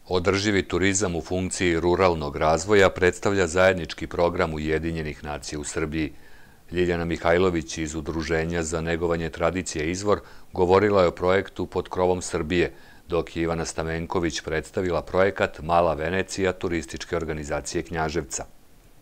Održivi turizam u funkciji ruralnog razvoja predstavlja zajednički program Ujedinjenih nacija u Srbiji. Ljiljana Mihajlović iz Udruženja za negovanje tradicije Izvor govorila je o projektu Pod krovom Srbije, dok je Ivana Stamenković predstavila projekat Mala Venecija turističke organizacije Knjaževca.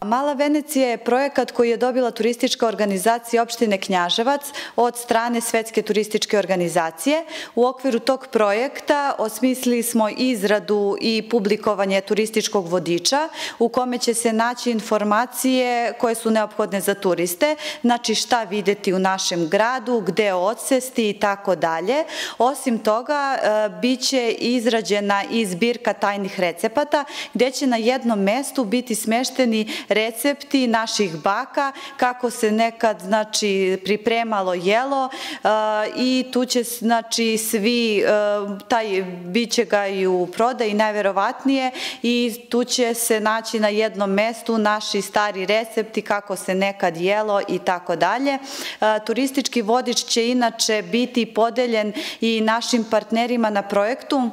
Mala Venecija je projekat koji je dobila turistička organizacija opštine Knjaževac od strane Svetske turističke organizacije. U okviru tog projekta osmislili smo izradu i publikovanje turističkog vodiča u kome će se naći informacije koje su neophodne za turiste, znači šta videti u našem gradu, gde odsesti i tako dalje. Osim toga, biće izrađena i zbirka tajnih recepata gde će na jednom mestu biti smešteni recepti naših baka, kako se nekad pripremalo jelo i tu će svi, biće ga i u prodaji najverovatnije i tu će se naći na jednom mestu naši stari recepti kako se nekad jelo i tako dalje. Turistički vodič će inače biti podeljen i našim partnerima na projektu.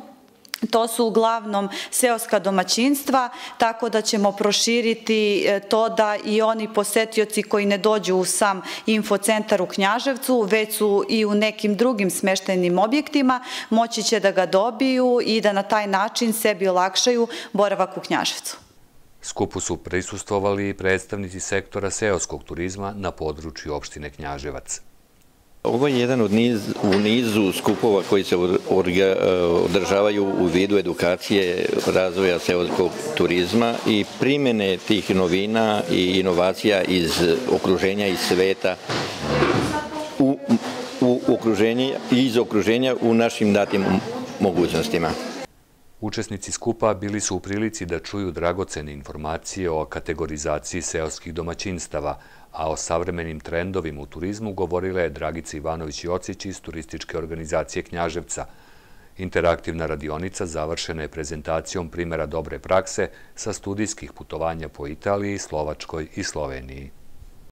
To su uglavnom seoska domaćinstva, tako da ćemo proširiti to da i oni posetioci koji ne dođu u sam infocentar u Knjaževcu, već su i u nekim drugim smeštajnim objektima, moći će da ga dobiju i da na taj način sebi olakšaju boravak u Knjaževcu. Skupu su prisustvovali i predstavnici sektora seoskog turizma na području opštine Knjaževac. Ovo je jedan u nizu skupova koji se održavaju u vidu edukacije razvoja seoskog turizma i primene tih novina i inovacija iz okruženja i sveta iz okruženja u našim datim mogućnostima. Učesnici skupa bili su u prilici da čuju dragocene informacije o kategorizaciji seoskih domaćinstava, a o savremenim trendovima u turizmu govorila je Dragica Ivanović-Jocić iz Turističke organizacije Knjaževca. Interaktivna radionica završena je prezentacijom primjera dobre prakse sa studijskih putovanja po Italiji, Slovačkoj i Sloveniji.